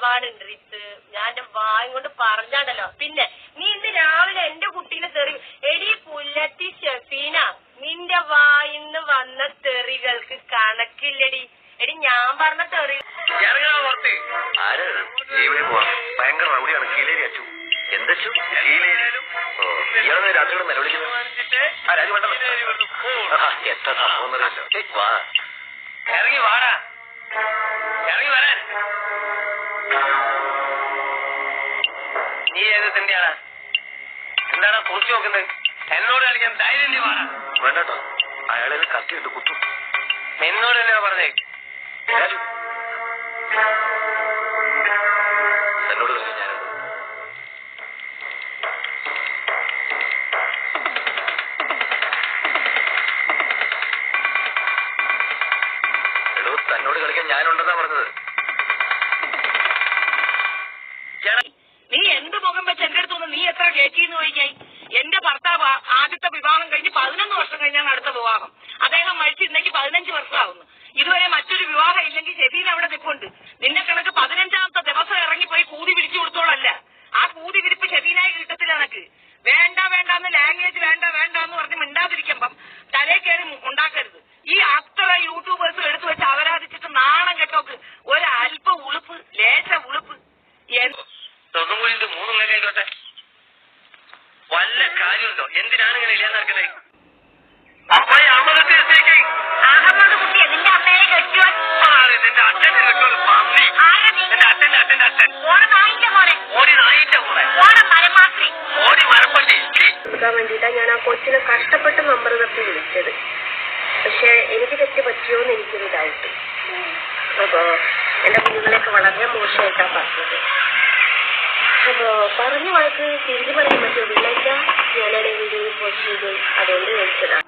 ഒരുപാടുണ്ട് റിത്ത്. ഞാൻ എന്റെ വായും കൊണ്ട് പറഞ്ഞാണ്ടല്ലോ. പിന്നെ നീ ഇന്ന് രാവിലെ എന്റെ കുട്ടീനെ തെറി എടി പുല്ലത്തി ഷെഫീന, നിന്റെ വായിന്ന് വന്ന തെറികൾക്ക് കണക്കില്ലടി. എടി ഞാൻ പറഞ്ഞ തെറി ഭയങ്കര റൗഡിയാണ്. കീലേരി അച്ചു എന്തച്ചു ഇയാളെ രാത്രിയുടെ നിലവിളിക്കുന്നു. എത്ര സംഭവം അറിയില്ല. ഇറങ്ങി വാടാ, ഇറങ്ങി വരാൻ. നീ ഏത് തന്നെയാണ്? എന്താണ് കുറിച്ച് നോക്കുന്നത്? എന്നോട് കളിക്കാൻ ധൈര്യം നീ വാടാ. വേണ്ടോ, അയാളെ കത്തിയിട്ട് കുത്തും. എന്നോട് തന്നെയാ പറഞ്ഞേ. എന്നോട് കളിക്കാൻ ഞാനുണ്ട്. എടോ, തന്നോട് കളിക്കാൻ ഞാനുണ്ടെന്നാ പറഞ്ഞത്. നീ എന്ത് മുഖം വെച്ച് എന്റെ അടുത്തൊന്ന് നീ എത്ര കേട്ടിന്ന് ചോദിക്കായി? എന്റെ ഭർത്താവ് ആദ്യത്തെ വിവാഹം കഴിഞ്ഞ് 11 വർഷം കഴിഞ്ഞാണ് അടുത്ത വിവാഹം. അദ്ദേഹം മരിച്ച് ഇന്നേക്ക് 15 വർഷമാവുന്നു. ഇതുവരെ മറ്റൊരു വിവാഹം ഇല്ലെങ്കിൽ ഷെഫീൻ അവിടെ നിൽപ്പുണ്ട്. നിന്നെ കണക്ക് 15ാമത്തെ ദിവസം ഇറങ്ങിപ്പോയി കൂതി വിരിച്ചു കൊടുത്തോളല്ല. ആ കൂതി വിരിപ്പ് ഷെഫീനായി കിട്ടത്തില്ല. എനക്ക് വേണ്ട വേണ്ടാന്ന് ലാംഗ്വേജ് വേണ്ടാന്ന് പറഞ്ഞ് മിണ്ടാതിരിക്കുമ്പം തലേ കയറി ഉണ്ടാക്കരുത്. ഈ അത്ര യൂട്യൂബേഴ്സും എടുത്തു വെച്ച് അവരാധിച്ചിട്ട് നാണം കെട്ടോക്ക് ഒരല്പ ഉളുപ്പ്, ലേശ ഉളുപ്പ്. ഒന്നും കൂടി 3 കൈകോട്ടെ. വല്ല കാര്യമുണ്ടോ? എന്തിനാണ് ഇങ്ങനെ ഇല്ലാതാക്കുന്നത്? അഹമ്മദ് കുട്ടിയെ നിന്റെ അമ്മയെ കെട്ടിയോ? നിന്റെ അച്ഛനെ കെട്ടോ പന്നി. എന്റെ അച്ഛന്റെ അച്ഛൻ ഓടി നായിന്റെ മോളെ ഓടി മരപ്പട്ടി കൊടുക്കാൻ വേണ്ടിയിട്ടാണ് ഞാൻ ആ കൊച്ചിനെ കഷ്ടപ്പെട്ട് നമ്പർ തപ്പി വിളിച്ചത്. പക്ഷെ എനിക്ക് തെറ്റ് പറ്റിയോന്ന് എനിക്കൊരു ഡൗട്ട്. അപ്പോ എന്റെ കുഞ്ഞുങ്ങളെയൊക്കെ വളരെ മോശമായിട്ടാ പറഞ്ഞത്. അപ്പോ പറഞ്ഞ വാക്ക് തിരിച്ചു പറയാൻ പറ്റുമോ? ഇല്ല, ഞാനാണെങ്കിൽ പോസ്റ്റ് ചെയ്തു. അതുകൊണ്ട് ചോദിച്ചതാണ്.